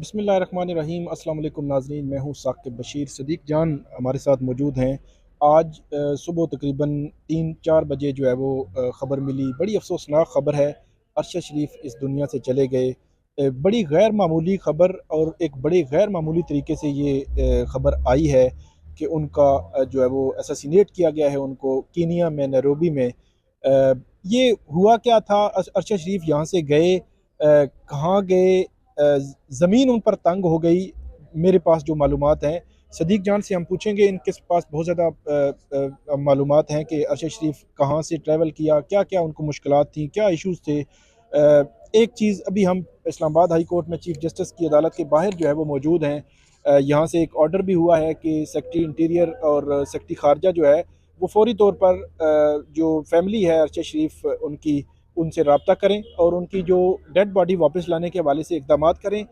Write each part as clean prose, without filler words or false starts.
बिस्मिल्लाहिर्रहमानिर्रहीम। अस्सलाम वालेकुम नाज़रीन, मैं हूँ साकिब बशीर। सदीक जान हमारे साथ मौजूद हैं। आज सुबह तकरीबन 3-4 बजे जो है वो ख़बर मिली, बड़ी अफसोसनाक ख़बर है। अरशद शरीफ इस दुनिया से चले गए। बड़ी गैर मामूली ख़बर और एक बड़े गैर मामूली तरीके से ये ख़बर आई है कि उनका जो है वो असैसिनेट किया गया है, उनको कीनिया में नैरोबी में। ये हुआ क्या था? अरशद शरीफ यहाँ से गए, कहाँ गए? ज़मीन उन पर तंग हो गई। मेरे पास जो मालूमात हैं, सदीक जान से हम पूछेंगे, इनके पास बहुत ज़्यादा मालूमात हैं कि अरशद शरीफ कहाँ से ट्रैवल किया, क्या क्या उनको मुश्किलात थी, क्या इश्यूज़ थे। एक चीज़, अभी हम इस्लामाबाद हाई कोर्ट में चीफ जस्टिस की अदालत के बाहर जो है वो मौजूद हैं। यहाँ से एक ऑर्डर भी हुआ है कि सेक्रेटरी इंटीरियर और सेक्रेटरी खारजा जो है वो फौरी तौर पर जो फैमिली है अरशद शरीफ उनकी, उनसे रब्ता करें और उनकी जो डेड बॉडी वापस लाने के हवाले से इक़दामात करें।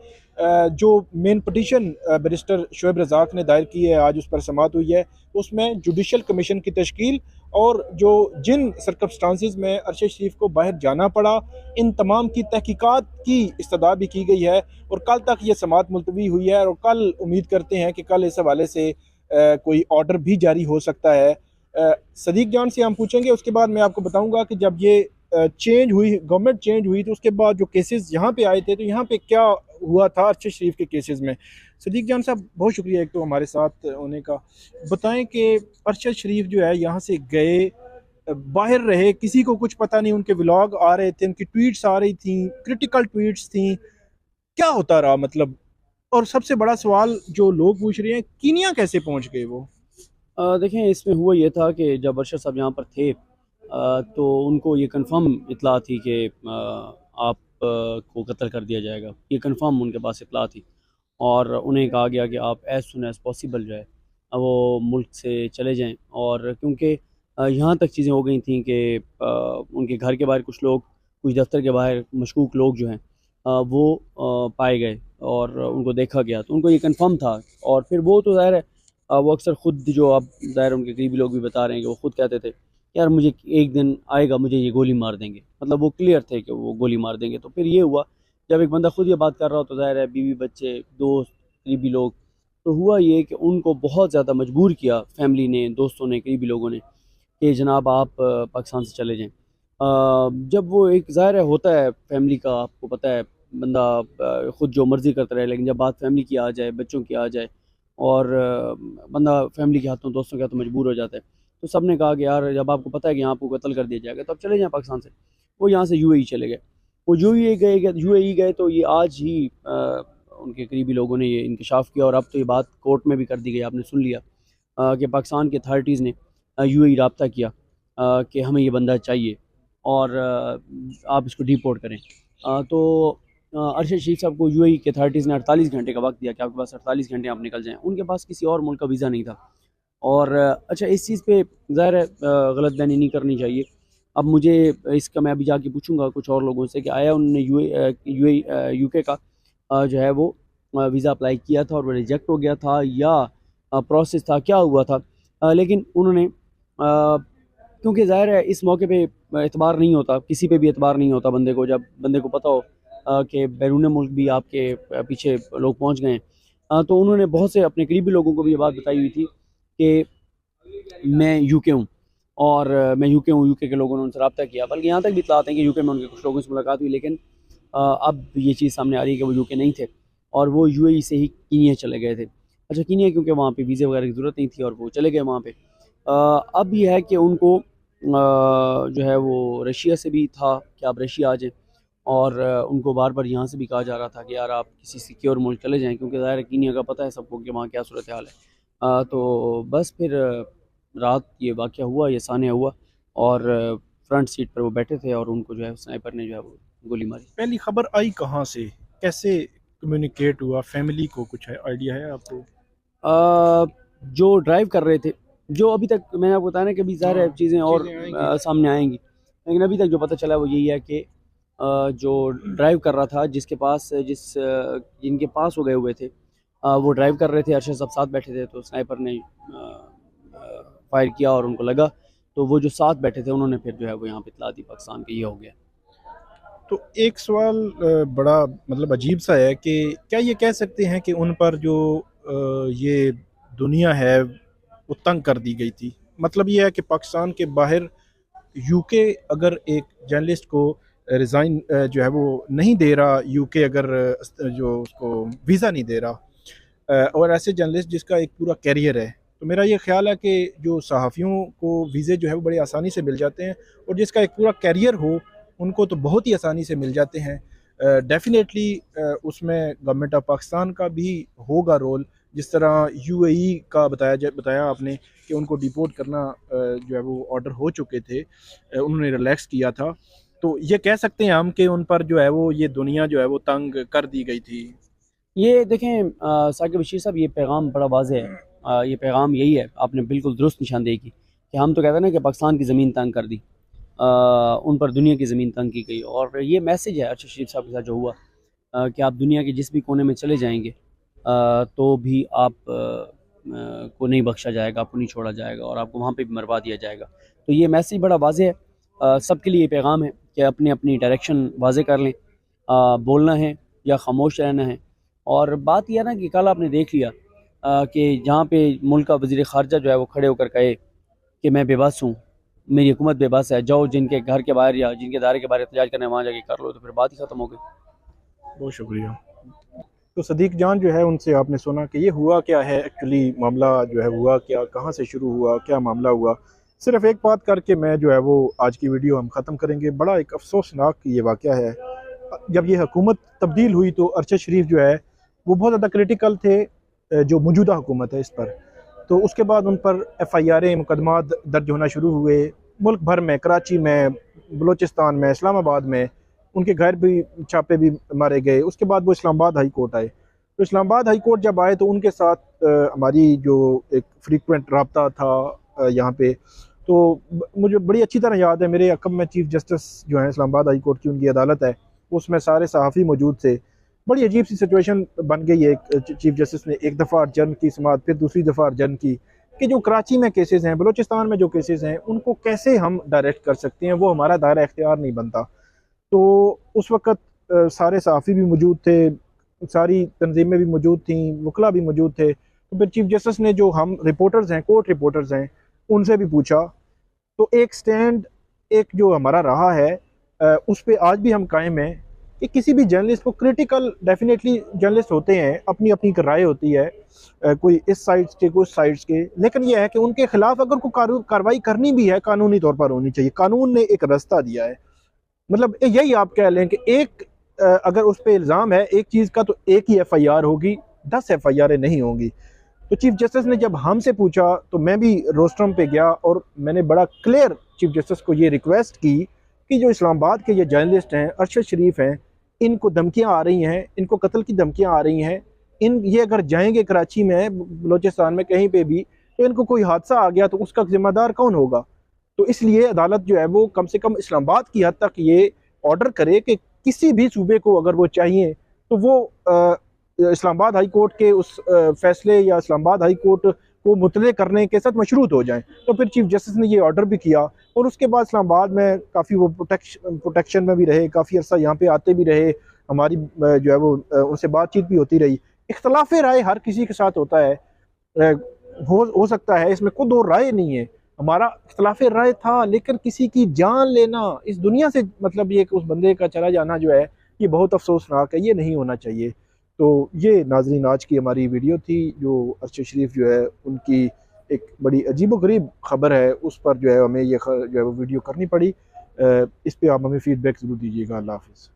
जो main petition barrister Shoaib Razzaq ने दायर की है, आज उस पर समाअत हुई है। उसमें जुडिशल कमीशन की तश्कील और जो जिन सर्कमस्टांसिस में अरशद शरीफ को बाहर जाना पड़ा, इन तमाम की तहकीकात की इस्तदा भी की गई है और कल तक ये समाअत मुलतवी हुई है और कल उम्मीद करते हैं कि कल इस हवाले से कोई ऑर्डर भी जारी हो सकता है। सदीक जान से हम पूछेंगे, उसके बाद मैं आपको बताऊंगा कि जब ये चेंज हुई, गवर्नमेंट चेंज हुई, तो उसके बाद जो केसेस यहाँ पे आए थे, तो यहाँ पे क्या हुआ था अरशद शरीफ के केसेस में। सदीक जान साहब, बहुत शुक्रिया एक तो हमारे साथ होने का। बताएं कि अरशद शरीफ जो है यहाँ से गए, बाहर रहे, किसी को कुछ पता नहीं, उनके व्लॉग आ रहे थे, उनकी ट्वीट्स आ रही थी, क्रिटिकल ट्वीट्स थी, क्या होता रहा मतलब। और सबसे बड़ा सवाल जो लोग पूछ रहे हैं, कीनिया कैसे पहुंच गए वो? देखें, इसमें हुआ ये था कि जब अरशद साहब यहाँ पर थे तो उनको ये कंफर्म इतला थी कि आप को कत्ल कर दिया जाएगा। ये कंफर्म उनके पास इतला थी और उन्हें कहा गया कि आप एज़ सुन एज़ पॉसिबल जो है वो मुल्क से चले जाएं। और क्योंकि यहाँ तक चीज़ें हो गई थी कि उनके घर के बाहर कुछ लोग, कुछ दफ्तर के बाहर मशकूक लोग जो हैं वो पाए गए और उनको देखा गया, तो उनको ये कंफर्म था। और फिर वो तो ज़ाहिर है वो अक्सर ख़ुद, जो अब ज़ाहिर उनके करीबी लोग भी बता रहे हैं कि वो ख़ुद कहते थे यार मुझे एक दिन आएगा मुझे ये गोली मार देंगे, मतलब वो क्लियर थे कि वो गोली मार देंगे। तो फिर ये हुआ, जब एक बंदा खुद ये बात कर रहा हो तो ज़ाहिर है बीवी बच्चे दोस्त करीबी लोग, तो हुआ ये कि उनको बहुत ज़्यादा मजबूर किया फैमिली ने, दोस्तों ने, करीबी लोगों ने कि जनाब आप पाकिस्तान से चले जाएँ। जब वो एक ज़ाहिर है होता है फैमिली का, आपको पता है बंदा ख़ुद जो मर्ज़ी करता रहे, लेकिन जब बात फैमिली की आ जाए, बच्चों की आ जाए और बंदा फैमिली के हाथों, दोस्तों के हाथों मजबूर हो जाता है। तो सब ने कहा कि यार जब आपको पता है कि यहाँ आपको कत्ल कर दिया जाएगा तो आप चले जाएँ पाकिस्तान से। वो यहाँ से यूएई चले गए। वो यूएई गए तो ये आज ही उनके करीबी लोगों ने ये इंकशाफ किया और अब तो ये बात कोर्ट में भी कर दी गई, आपने सुन लिया कि पाकिस्तान की अथॉरिटीज़ ने यूएई राब्ता किया कि हमें ये बंदा चाहिए और आप इसको डिपोर्ट करें। तो अरशद शरीफ साहब को यूएई की अथॉरिटीज़ ने 48 घंटे का वक्त दिया कि आपके पास 48 घंटे आप निकल जाएँ। उनके पास किसी और मुल्क का वीज़ा नहीं था। और अच्छा, इस चीज़ पे ज़ाहिर है गलत बयानी नहीं करनी चाहिए। अब मुझे इसका, मैं अभी जाके पूछूंगा कुछ और लोगों से कि आया उन्होंने यूके का जो है वो वीज़ा अप्लाई किया था और वो रिजेक्ट हो गया था या प्रोसेस था, क्या हुआ था। लेकिन उन्होंने क्योंकि ज़ाहिर है इस मौके पे एतबार नहीं होता, किसी पे भी एतबार नहीं होता बंदे को, जब बंदे को पता हो कि बैरून मुल्क भी आपके पीछे लोग पहुंच गए हैं। तो उन्होंने बहुत से अपने करीबी लोगों को भी ये बात बताई हुई थी कि मैं यूके हूँ और मैं यूके हूँ, यूके के लोगों ने उनसे रब्ता किया। बल्कि यहाँ तक भी इतलात हैं कि यूके में उनके कुछ लोगों से मुलाकात हुई, लेकिन अब ये चीज़ सामने आ रही है कि वो यूके नहीं थे और वो यूएई से ही कीनिया चले गए थे। अच्छा, कीनिया क्योंकि वहाँ पे वीज़े वगैरह की ज़रूरत नहीं थी और वो चले गए वहाँ पे। अब ये है कि उनको जो है वो रशिया से भी था कि आप रशिया आ जाएँ और उनको बार बार यहाँ से भी कहा जा रहा था कि यार आप किसी सिक्योर मुल्क चले जाएँ, क्योंकि ज़ाहिर है कीनिया का पता है सबको कि वहाँ क्या सूरत हाल है। तो बस फिर रात ये वाक़या हुआ, ये सान्या हुआ और फ्रंट सीट पर वो बैठे थे और उनको जो है स्नाइपर ने जो है वो गोली मारी। पहली खबर आई कहाँ से, कैसे कम्युनिकेट हुआ? फैमिली को कुछ है, आइडिया है आपको? जो ड्राइव कर रहे थे, जो अभी तक मैंने आपको बताया ना कि अभी ज़ाहिर है हाँ, चीज़ें और चीज़ें आएंगी। सामने आएंगी, लेकिन अभी तक जो पता चला वो यही है कि जो ड्राइव कर रहा था, जिनके पास वो गए हुए थे, वो ड्राइव कर रहे थे, अरशद साहब साथ बैठे थे, तो स्नाइपर ने फायर किया और उनको लगा, तो वो जो साथ बैठे थे उन्होंने फिर जो है वो यहाँ पे इतला दी पाकिस्तान के, ये हो गया। तो एक सवाल बड़ा मतलब अजीब सा है कि क्या ये कह सकते हैं कि उन पर जो ये दुनिया है वो तंग कर दी गई थी। मतलब ये है कि पाकिस्तान के बाहर यूके अगर एक जर्नलिस्ट को रिज़ाइन जो है वो नहीं दे रहा, यूके अगर जो उसको वीज़ा नहीं दे रहा, और ऐसे जर्नलिस्ट जिसका एक पूरा कैरियर है, तो मेरा ये ख्याल है कि जो सहाफ़ियों को वीज़े जो है वो बड़ी आसानी से मिल जाते हैं, और जिसका एक पूरा कैरियर हो उनको तो बहुत ही आसानी से मिल जाते हैं। डेफ़िनेटली उसमें गवर्नमेंट ऑफ पाकिस्तान का भी होगा रोल, जिस तरह यूएई का बताया आपने कि उनको डिपोर्ट करना जो है वो ऑर्डर हो चुके थे, उन्होंने रिलैक्स किया था। तो ये कह सकते हैं हम कि उन पर जो है वो ये दुनिया जो है वो तंग कर दी गई थी। ये देखें साकिब बशीर साहब, ये पैगाम बड़ा वाज़ेह है। ये पैगाम यही है, आपने बिल्कुल दुरुस्त निशानदेही की कि हम तो कहते हैं ना कि पाकिस्तान की ज़मीन तंग कर दी, उन पर दुनिया की ज़मीन तंग की गई। और ये मैसेज है अरशद शरीफ साहब के साथ जो हुआ, कि आप दुनिया के जिस भी कोने में चले जाएंगे तो भी आप को नहीं बख्शा जाएगा, आपको नहीं छोड़ा जाएगा और आपको वहाँ पे भी मरवा दिया जाएगा। तो ये मैसेज बड़ा वाज़ेह है, सबके लिए पैगाम है कि अपनी अपनी डायरेक्शन वाज़ेह कर लें, बोलना है या खामोश रहना है। और बात यह ना कि कल आपने देख लिया कि जहाँ पे मुल्क का वज़ीर ख़ारजा जो है वो खड़े होकर कहे कि मैं बेबस हूँ, मेरी हुकूमत बेबस है, जाओ जिनके घर के बाहर या जिनके दायरे के बाहर एहतजाज करना है वहाँ जाके कर लो, तो फिर बात ही ख़त्म हो गई। बहुत शुक्रिया। तो सदीक जान जो है उनसे आपने सुना कि ये हुआ क्या है, एक्चुअली मामला जो है हुआ क्या, कहाँ से शुरू हुआ, क्या मामला हुआ। सिर्फ एक बात करके मैं जो है वो आज की वीडियो हम ख़त्म करेंगे। बड़ा एक अफसोसनाक ये वाक़या है। जब ये हुकूमत तब्दील हुई तो अरशद शरीफ जो है वो बहुत ज़्यादा क्रिटिकल थे जो मौजूदा हुकूमत है इस पर। तो उसके बाद उन पर FIR मुकदमा दर्ज होना शुरू हुए मुल्क भर में, कराची में, बलूचिस्तान में, इस्लामाबाद में। उनके घर भी छापे भी मारे गए। उसके बाद वो इस्लामाबाद हाई कोर्ट आए। तो इस्लामाबाद हाई कोर्ट जब आए तो उनके साथ हमारी जो एक फ्रीक्वेंट रब्ता था यहाँ पे, तो मुझे बड़ी अच्छी तरह याद है, मेरे अकब में चीफ जस्टिस जो है इस्लामाबाद हाई कोर्ट की उनकी अदालत है, उसमें सारे सहाफ़ी मौजूद थे। बड़ी अजीब सी सिचुएशन बन गई है। चीफ जस्टिस ने एक दफ़ा अर्जन की समात, फिर दूसरी दफ़ा अर्जन की कि जो कराची में केसेस हैं, बलूचिस्तान में जो केसेस हैं, उनको कैसे हम डायरेक्ट कर सकते हैं, वो हमारा दायरा इख्तियार नहीं बनता। तो उस वक़्त सारे सहाफ़ी भी मौजूद थे, सारी तंजीमें भी मौजूद थीं, वकला भी मौजूद थे। तो फिर चीफ जस्टिस ने जो हम रिपोर्टर्स हैं, कोर्ट रिपोर्टर्स हैं, उनसे भी पूछा। तो एक स्टैंड एक जो हमारा रहा है उस पर आज भी हम कायम हैं कि किसी भी जर्नलिस्ट को क्रिटिकल, डेफिनेटली जर्नलिस्ट होते हैं, अपनी अपनी राय होती है, कोई इस साइड के कोई साइड्स के, लेकिन यह है कि उनके खिलाफ अगर कोई कार्रवाई करनी भी है कानूनी तौर पर होनी चाहिए। कानून ने एक रास्ता दिया है। मतलब यही आप कह लें कि एक अगर उस पर इल्ज़ाम है एक चीज़ का तो एक ही FIR होगी, 10 FIR नहीं होंगी। तो चीफ जस्टिस ने जब हमसे पूछा तो मैं भी रोस्ट्रम पे गया और मैंने बड़ा क्लियर चीफ जस्टिस को ये रिक्वेस्ट की कि जो इस्लामाबाद के ये जर्नलिस्ट हैं, अरशद शरीफ हैं, इनको धमकियाँ आ रही हैं, इनको कत्ल की धमकियाँ आ रही हैं, ये अगर जाएंगे कराची में, बलूचिस्तान में कहीं पे भी, तो इनको कोई हादसा आ गया तो उसका जिम्मेदार कौन होगा। तो इसलिए अदालत जो है वो कम से कम इस्लामाबाद की हद तक ये ऑर्डर करे कि किसी भी सूबे को अगर वो चाहिए तो वो इस्लामाबाद हाई कोर्ट के उस फैसले या इस्लामाबाद हाई कोर्ट को मुतले करने के साथ मशरूत हो जाएं। तो फिर चीफ जस्टिस ने ये ऑर्डर भी किया और उसके बाद इस्लामाबाद में काफ़ी वो प्रोटेक्शन में भी रहे, काफ़ी अर्सा यहाँ पे आते भी रहे, हमारी जो है वो उनसे बातचीत भी होती रही। इख्तलाफ राय हर किसी के साथ होता है, हो सकता है, इसमें कोई दो राय नहीं है। हमारा इख्तलाफ राय था, लेकिन किसी की जान लेना इस दुनिया से, मतलब ये कि उस बंदे का चला जाना जो है ये बहुत अफसोसनाक है, ये नहीं होना चाहिए। तो ये नाज़रीन आज की हमारी वीडियो थी जो अरशद शरीफ जो है उनकी एक बड़ी अजीबोगरीब ख़बर है, उस पर जो है हमें ये जो है वो वीडियो करनी पड़ी। इस पर आप हमें फ़ीडबैक ज़रूर दीजिएगा। अल्लाह हाफ़िज़।